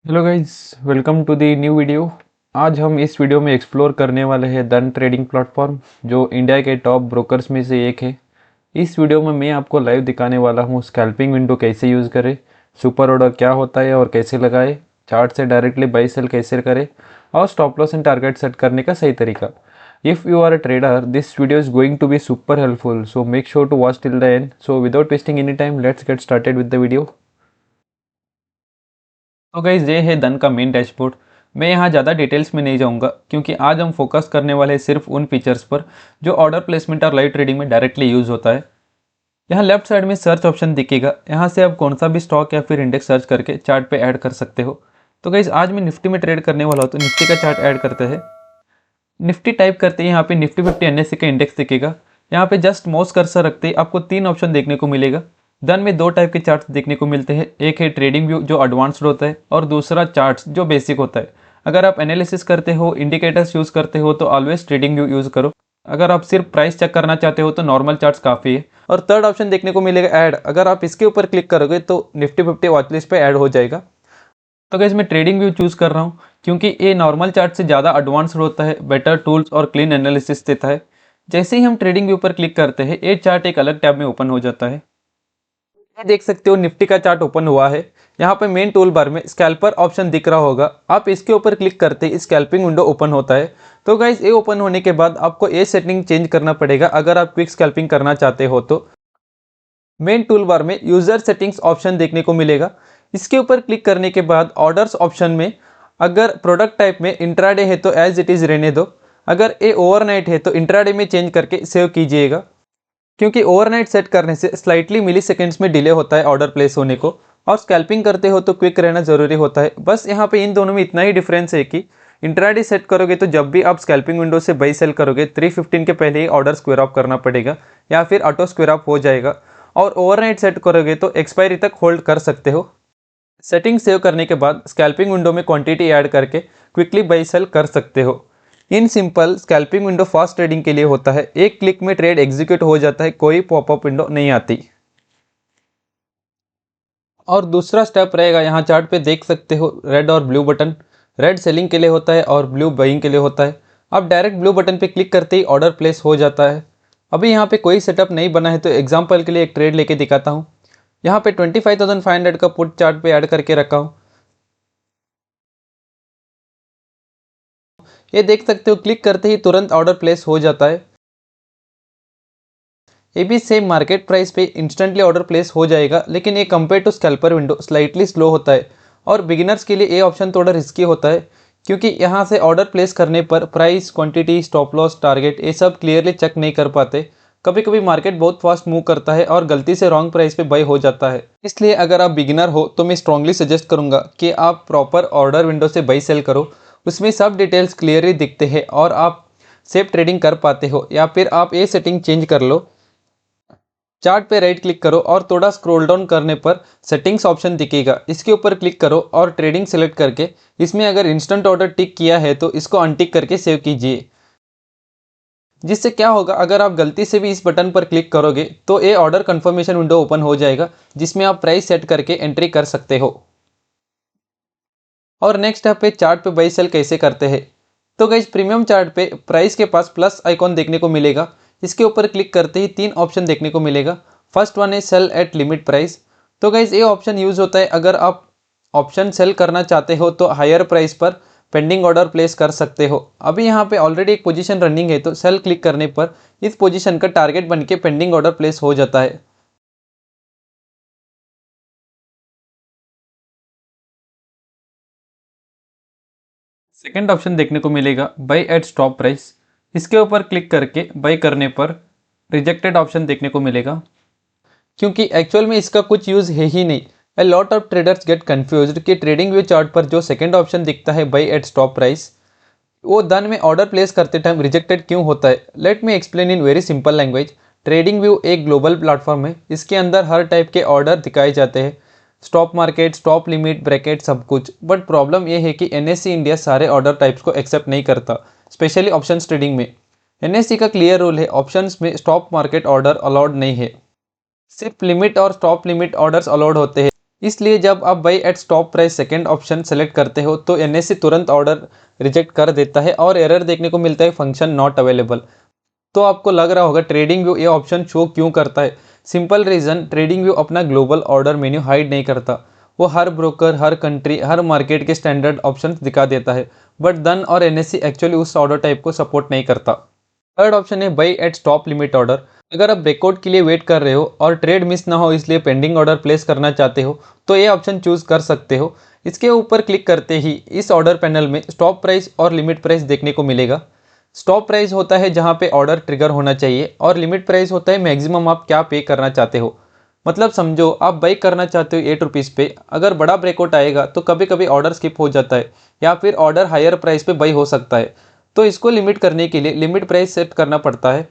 Hello guys, welcome to the new video. आज हम इस वीडियो में एक्सप्लोर करने वाले हैं धन ट्रेडिंग प्लेटफॉर्म, जो इंडिया के टॉप ब्रोकर्स में से एक है। इस वीडियो में मैं आपको लाइव दिखाने वाला हूँ स्कैल्पिंग विंडो कैसे यूज़ करें, सुपर ऑर्डर क्या होता है और कैसे लगाए, चार्ट से डायरेक्टली बाई सेल कैसे करें और stop loss and target set करने का सही तरीका। If you are a trader, this video is going to be super helpful, so make sure to watch till the end. So without wasting any time, let's get started with the video. तो guys, ये है धन का main dashboard. मैं यहाँ ज़्यादा details में नहीं जाऊँगा क्योंकि आज हम फोकस करने वाले हैं सिर्फ उन फीचर्स पर जो ऑर्डर प्लेसमेंट और लाइव ट्रेडिंग में डायरेक्टली यूज़ होता है। यहाँ लेफ्ट साइड में सर्च ऑप्शन दिखेगा, यहाँ से आप कौन सा भी स्टॉक या फिर इंडेक्स सर्च करके चार्ट पे ऐड कर सकते हो। तो गाइस, आज मैं निफ्टी में ट्रेड करने वाला हूँ, तो निफ्टी का चार्ट ऐड करते हैं। निफ्टी टाइप करते ही यहाँ पे निफ्टी 50 एनएससी का इंडेक्स दिखेगा। यहाँ पे जस्ट माउस कर्सर रखते ही आपको तीन ऑप्शन देखने को मिलेगा। धन में दो टाइप के चार्ट्स देखने को मिलते हैं, एक है ट्रेडिंग व्यू जो एडवांस्ड होता है और दूसरा चार्ट्स जो बेसिक होता है। अगर आप एनालिसिस करते हो, इंडिकेटर्स यूज़ करते हो तो ऑलवेज ट्रेडिंग व्यू यूज़ करो। अगर आप सिर्फ प्राइस चेक करना चाहते हो तो नॉर्मल चार्ट्स काफ़ी है। और थर्ड ऑप्शन देखने को मिलेगा ऐड, अगर आप इसके ऊपर क्लिक करोगे तो निफ्टी 50 वॉचलिस्ट पे ऐड हो जाएगा। तो गाइस, मैं ट्रेडिंग व्यू चूज़ कर रहा हूँ क्योंकि ये नॉर्मल चार्ट से ज़्यादा एडवांस्ड होता है, बेटर टूल्स और क्लीन एनालिसिस देता है। जैसे ही हम ट्रेडिंग व्यू पर क्लिक करते हैं, ये चार्ट एक अलग टैब में ओपन हो जाता है। ये देख सकते हो निफ्टी का चार्ट ओपन हुआ है। यहाँ पे मेन टूल बार में स्कैल्पर ऑप्शन दिख रहा होगा, आप इसके ऊपर क्लिक करते ही स्कैल्पिंग विंडो ओपन होता है। तो गाइस, ये ओपन होने के बाद आपको ये सेटिंग चेंज करना पड़ेगा अगर आप क्विक स्कैल्पिंग करना चाहते हो। तो मेन टूल बार में यूजर सेटिंग्स ऑप्शन देखने को मिलेगा। इसके ऊपर क्लिक करने के बाद ऑर्डर्स ऑप्शन में अगर प्रोडक्ट टाइप में इंट्राडे है तो एज इट इज़ रहने दो, अगर ये ओवरनाइट है तो इंट्राडे में चेंज करके सेव कीजिएगा, क्योंकि ओवरनाइट सेट करने से स्लाइटली मिली सेकेंड्स में डिले होता है ऑर्डर प्लेस होने को, और स्कैल्पिंग करते हो तो क्विक रहना ज़रूरी होता है। बस यहाँ पे इन दोनों में इतना ही डिफरेंस है कि इंट्राडे सेट करोगे तो जब भी आप स्कैल्पिंग विंडो से बाई सेल करोगे 3:15 के पहले ही ऑर्डर स्क्वेयर ऑफ करना पड़ेगा या फिर ऑटो स्क्वेयर ऑफ हो जाएगा, और ओवरनाइट सेट करोगे तो एक्सपायरी तक होल्ड कर सकते हो। सेटिंग सेव करने के बाद स्कैल्पिंग विंडो में क्वांटिटी ऐड करके क्विकली बाई सेल कर सकते हो। इन simple scalping window fast trading के लिए होता है, एक क्लिक में ट्रेड एग्जीक्यूट हो जाता है, कोई पॉपअप विंडो नहीं आती। और दूसरा स्टेप रहेगा, यहाँ चार्ट पे देख सकते हो रेड और ब्लू बटन, रेड सेलिंग के लिए होता है और ब्लू बाइंग के लिए होता है। आप डायरेक्ट ब्लू बटन पे क्लिक करते ही ऑर्डर प्लेस हो जाता है। अभी यहाँ पे कोई सेटअप नहीं बना है तो एग्जाम्पल के लिए एक ट्रेड लेके दिखाता हूँ। यहाँ पे 25,500 का पुट चार्ट पे ऐड करके रखा हूँ। ये देख सकते हो क्लिक करते ही तुरंत ऑर्डर प्लेस हो जाता है। ये भी सेम मार्केट प्राइस पे इंस्टेंटली ऑर्डर प्लेस हो जाएगा, लेकिन ये compare to scalper window slightly slow होता है। और बिगिनर्स के लिए ये ऑप्शन थोड़ा रिस्की होता है, क्योंकि यहाँ से ऑर्डर प्लेस करने पर price, quantity, stop loss, target ये सब क्लियरली चेक नहीं कर पाते। कभी कभी मार्केट बहुत फास्ट मूव करता है और गलती से रॉन्ग प्राइस पे बाई हो जाता है। इसलिए अगर आप बिगिनर हो तो मैं स्ट्रांगली सजेस्ट करूंगा कि आप प्रॉपर ऑर्डर विंडो से बाई सेल करो। उसमें सब डिटेल्स क्लियरली दिखते हैं और आप सेफ ट्रेडिंग कर पाते हो। या फिर आप ये सेटिंग चेंज कर लो, चार्ट पे राइट क्लिक करो और थोड़ा स्क्रॉल डाउन करने पर सेटिंग्स ऑप्शन दिखेगा, इसके ऊपर क्लिक करो और ट्रेडिंग सेलेक्ट करके इसमें अगर इंस्टेंट ऑर्डर टिक किया है तो इसको अनटिक करके सेव कीजिए। जिससे क्या होगा, अगर आप गलती से भी इस बटन पर क्लिक करोगे तो ये ऑर्डर कंफर्मेशन विंडो ओपन हो जाएगा, जिसमें आप प्राइस सेट करके एंट्री कर सकते हो। और नेक्स्ट स्टेप पे चार्ट पे बाई सेल कैसे करते हैं। तो गाइस, प्रीमियम चार्ट पे प्राइस के पास प्लस आइकॉन देखने को मिलेगा, इसके ऊपर क्लिक करते ही तीन ऑप्शन देखने को मिलेगा। फर्स्ट वन है सेल एट लिमिट प्राइस। तो गाइस, ये ऑप्शन यूज होता है अगर आप ऑप्शन सेल करना चाहते हो तो हायर प्राइस पर पेंडिंग ऑर्डर प्लेस कर सकते हो। अभी यहाँ पे ऑलरेडी एक पोजीशन रनिंग है तो सेल क्लिक करने पर इस पोजीशन का टारगेट बन के पेंडिंग ऑर्डर प्लेस हो जाता है। सेकेंड ऑप्शन देखने को मिलेगा बाई एट स्टॉप प्राइस। इसके ऊपर क्लिक करके बाई करने पर रिजेक्टेड ऑप्शन देखने को मिलेगा, क्योंकि एक्चुअल में इसका कुछ यूज़ है ही नहीं। A lot of traders gate confused कि ट्रेडिंग व्यू चार्ट पर जो सेकंड ऑप्शन दिखता है बाई एट स्टॉप प्राइस, वो धन में ऑर्डर प्लेस करते टाइम रिजेक्टेड क्यों होता है। Let me explain in very simple language. Trading view एक ग्लोबल प्लेटफॉर्म है, इसके अंदर हर टाइप के ऑर्डर दिखाए जाते हैं, stop market, stop limit, bracket, सब कुछ। बट प्रॉब्लम यह है कि एनएससी इंडिया सारे ऑर्डर टाइप्स को एक्सेप्ट नहीं करता, स्पेशली ऑप्शंस ट्रेडिंग में। एनएससी का क्लियर रूल है, ऑप्शंस में स्टॉप मार्केट ऑर्डर अलाउड नहीं है, सिर्फ लिमिट और स्टॉप लिमिट ऑर्डर्स अलाउड होते हैं। इसलिए जब आप buy at stop price second option select करते हो तो एनएससी तुरंत ऑर्डर रिजेक्ट कर देता है और एरर देखने को मिलता है फंक्शन नॉट अवेलेबल। तो आपको लग रहा होगा ट्रेडिंग व्यू ये ऑप्शन शो क्यों करता है। सिंपल रीज़न, ट्रेडिंग व्यू अपना ग्लोबल ऑर्डर मेन्यू हाइड नहीं करता। वो हर ब्रोकर, हर कंट्री, हर मार्केट के स्टैंडर्ड ऑप्शन दिखा देता है, बट दन और एनएससी एक्चुअली उस ऑर्डर टाइप को सपोर्ट नहीं करता। थर्ड ऑप्शन है buy at stop limit order. अगर आप ब्रेकआउट के लिए वेट कर रहे हो और ट्रेड मिस ना हो इसलिए पेंडिंग ऑर्डर प्लेस करना चाहते हो तो ये ऑप्शन चूज कर सकते हो। इसके ऊपर क्लिक करते ही इस ऑर्डर पैनल में स्टॉप प्राइस और लिमिट प्राइस देखने को मिलेगा। स्टॉप प्राइस होता है जहां पे ऑर्डर ट्रिगर होना चाहिए और लिमिट प्राइस होता है मैक्सिमम आप क्या पे करना चाहते हो। मतलब समझो आप बाई करना चाहते हो 8 रुपीज़ पे, अगर बड़ा ब्रेकआउट आएगा तो कभी कभी ऑर्डर स्किप हो जाता है या फिर ऑर्डर हायर प्राइस पे बाई हो सकता है। तो इसको लिमिट करने के लिए लिमिट प्राइस सेट करना पड़ता है।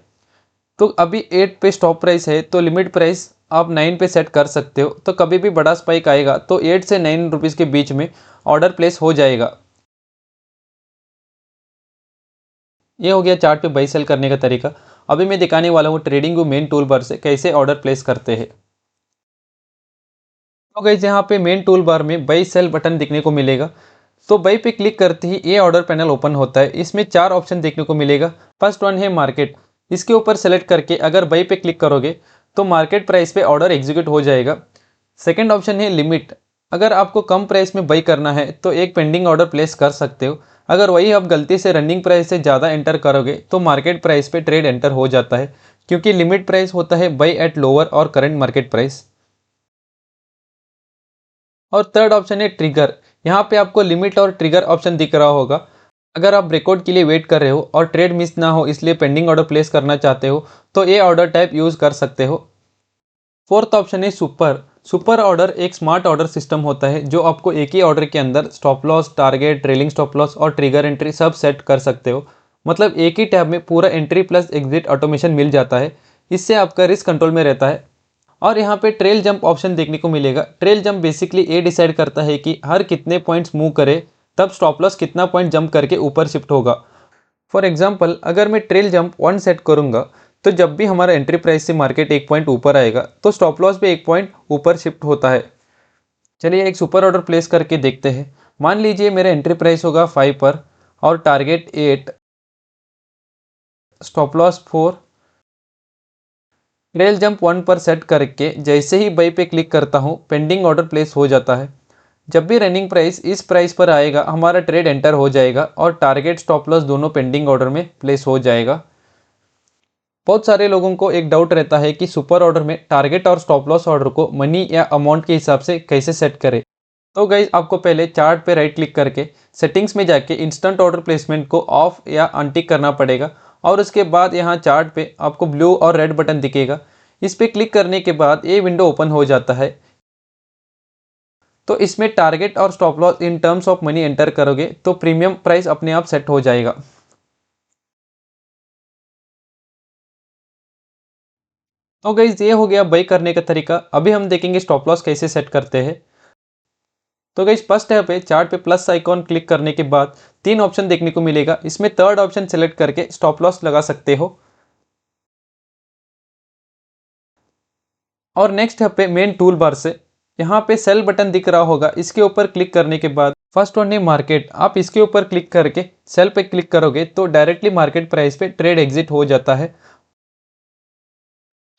तो अभी 8 पे स्टॉप प्राइस है तो लिमिट प्राइस आप 9 पे सेट कर सकते हो। तो कभी भी बड़ा स्पाइक आएगा तो 8 से 9 रुपीज़ के बीच में ऑर्डर प्लेस हो जाएगा। ये हो गया चार्ट पे बाई सेल करने का तरीका। अभी मैं दिखाने वाला हूँ trading view main tool bar से कैसे ऑर्डर प्लेस करते हैं। तो गाइस यहाँ पे मेन टूल बार में बाई सेल बटन दिखने को मिलेगा। तो बाई पे क्लिक करते ही ये ऑर्डर पैनल ओपन होता है। इसमें 4 ऑप्शन देखने को मिलेगा। फर्स्ट वन है मार्केट। इसके ऊपर सेलेक्ट करके अगर बाई पे क्लिक करोगे तो मार्केट प्राइस पे ऑर्डर एग्जीक्यूट हो जाएगा। सेकेंड ऑप्शन है लिमिट। अगर आपको कम प्राइस में बाई करना है तो एक पेंडिंग ऑर्डर प्लेस कर सकते हो। अगर वही आप गलती से रनिंग प्राइस से ज़्यादा एंटर करोगे तो मार्केट प्राइस पे ट्रेड एंटर हो जाता है, क्योंकि लिमिट प्राइस होता है बाई एट लोअर और करंट मार्केट प्राइस। और थर्ड ऑप्शन है ट्रिगर। यहाँ पे आपको लिमिट और ट्रिगर ऑप्शन दिख रहा होगा। अगर आप ब्रेकआउट के लिए वेट कर रहे हो और ट्रेड मिस ना हो इसलिए पेंडिंग ऑर्डर प्लेस करना चाहते हो तो ये ऑर्डर टाइप यूज़ कर सकते हो। फोर्थ ऑप्शन है सुपर। सुपर ऑर्डर एक स्मार्ट ऑर्डर सिस्टम होता है जो आपको एक ही ऑर्डर के अंदर stop loss, target, trailing stop loss और ट्रिगर एंट्री सब सेट कर सकते हो। मतलब एक ही टैब में पूरा एंट्री प्लस एग्जिट ऑटोमेशन मिल जाता है। इससे आपका रिस्क कंट्रोल में रहता है। और यहाँ पे ट्रेल जंप ऑप्शन देखने को मिलेगा। ट्रेल जंप बेसिकली ये डिसाइड करता है कि हर कितने पॉइंट्स मूव करे तब स्टॉप लॉस कितना पॉइंट जंप करके ऊपर शिफ्ट होगा। फॉर एग्जाम्पल अगर मैं ट्रेल जंप 1 सेट करूंगा तो जब भी हमारा एंट्री प्राइस से मार्केट 1 पॉइंट ऊपर आएगा तो स्टॉप लॉस भी 1 पॉइंट ऊपर शिफ्ट होता है। चलिए एक सुपर ऑर्डर प्लेस करके देखते हैं। मान लीजिए मेरा एंट्री प्राइस होगा 5 पर और target 8, stop loss 4। Trail jump 1 पर सेट करके जैसे ही बाई पे क्लिक करता हूँ पेंडिंग ऑर्डर प्लेस हो जाता है। जब भी रनिंग प्राइस इस प्राइस पर आएगा हमारा ट्रेड एंटर हो जाएगा और टारगेट स्टॉप लॉस दोनों पेंडिंग ऑर्डर में प्लेस हो जाएगा। बहुत सारे लोगों को एक डाउट रहता है कि सुपर ऑर्डर में टारगेट और स्टॉप लॉस ऑर्डर को मनी या अमाउंट के हिसाब से कैसे सेट करें। तो गाइज आपको पहले चार्ट पे राइट क्लिक करके सेटिंग्स में जाके इंस्टेंट ऑर्डर प्लेसमेंट को ऑफ या अनटिक करना पड़ेगा और उसके बाद यहाँ चार्ट पे आपको ब्लू और रेड बटन दिखेगा। इस पर क्लिक करने के बाद ये विंडो ओपन हो जाता है। तो इसमें टारगेट और stop loss in terms of money enter करोगे तो प्रीमियम प्राइस अपने आप सेट हो जाएगा। तो गाइज ये हो गया बाई करने का तरीका। अभी हम देखेंगे स्टॉप लॉस कैसे सेट करते हैं। तो गाइज फर्स्ट है पे चार्ट पे प्लस आइकॉन क्लिक करने के बाद 3 ऑप्शन देखने को मिलेगा। इसमें थर्ड ऑप्शन सेलेक्ट करके स्टॉप लॉस लगा सकते हो। और नेक्स्ट है पे मेन टूल बार से यहाँ पे सेल बटन दिख रहा होगा। इसके ऊपर क्लिक करने के बाद फर्स्ट वन है मार्केट। आप इसके ऊपर क्लिक करके सेल पे क्लिक करोगे तो डायरेक्टली मार्केट प्राइस पे ट्रेड एग्जिट हो जाता है।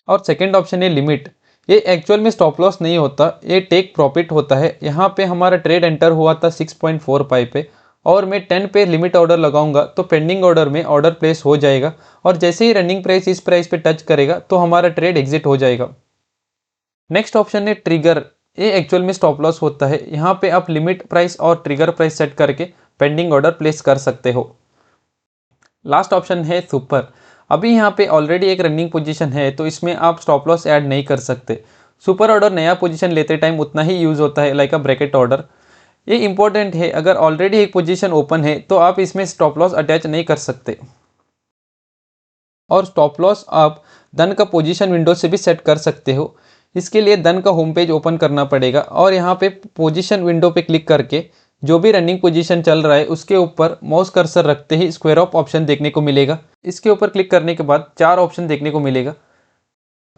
और सेकेंड ऑप्शन है लिमिट। ये एक्चुअल में स्टॉप लॉस नहीं होता, ये टेक प्रॉफिट होता है। यहाँ पे हमारा ट्रेड एंटर हुआ था 6.45 पे और मैं 10 पे लिमिट ऑर्डर लगाऊंगा तो पेंडिंग ऑर्डर में ऑर्डर प्लेस हो जाएगा और जैसे ही रनिंग प्राइस इस प्राइस पे टच करेगा तो हमारा ट्रेड एग्जिट हो जाएगा। नेक्स्ट ऑप्शन है ट्रिगर। ये एक्चुअल में स्टॉप लॉस होता है। यहाँ पे आप लिमिट प्राइस और ट्रिगर प्राइस सेट करके पेंडिंग ऑर्डर प्लेस कर सकते हो। लास्ट ऑप्शन है सुपर। अभी यहाँ पे ऑलरेडी एक रनिंग पोजीशन है तो इसमें आप स्टॉप लॉस ऐड नहीं कर सकते। सुपर ऑर्डर नया पोजीशन लेते टाइम उतना ही यूज़ होता है लाइक अ ब्रैकेट ऑर्डर। ये इंपॉर्टेंट है, अगर ऑलरेडी एक पोजीशन ओपन है तो आप इसमें स्टॉप लॉस अटैच नहीं कर सकते। और स्टॉप लॉस आप धन का पोजीशन विंडो से भी सेट कर सकते हो। इसके लिए धन का होम पेज ओपन करना पड़ेगा और यहाँ पे पोजीशन विंडो पे क्लिक करके जो भी रनिंग पोजीशन चल रहा है उसके ऊपर माउस कर्सर रखते ही स्क्वायर ऑफ ऑप्शन देखने को मिलेगा। इसके ऊपर क्लिक करने के बाद 4 ऑप्शन देखने को मिलेगा।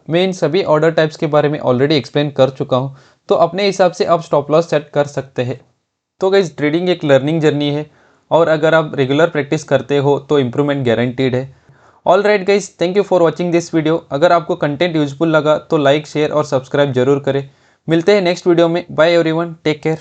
मैं इन सभी ऑर्डर टाइप्स के बारे में ऑलरेडी एक्सप्लेन कर चुका हूँ। तो अपने हिसाब से आप स्टॉप लॉस सेट कर सकते हैं। तो गाइस ट्रेडिंग एक लर्निंग जर्नी है और अगर आप रेगुलर प्रैक्टिस करते हो तो इम्प्रूवमेंट गारंटीड है। All right guys, thank you for watching this video. अगर आपको कंटेंट यूजफुल लगा तो लाइक शेयर और सब्सक्राइब जरूर करें। मिलते हैं नेक्स्ट वीडियो में। Bye everyone, take care.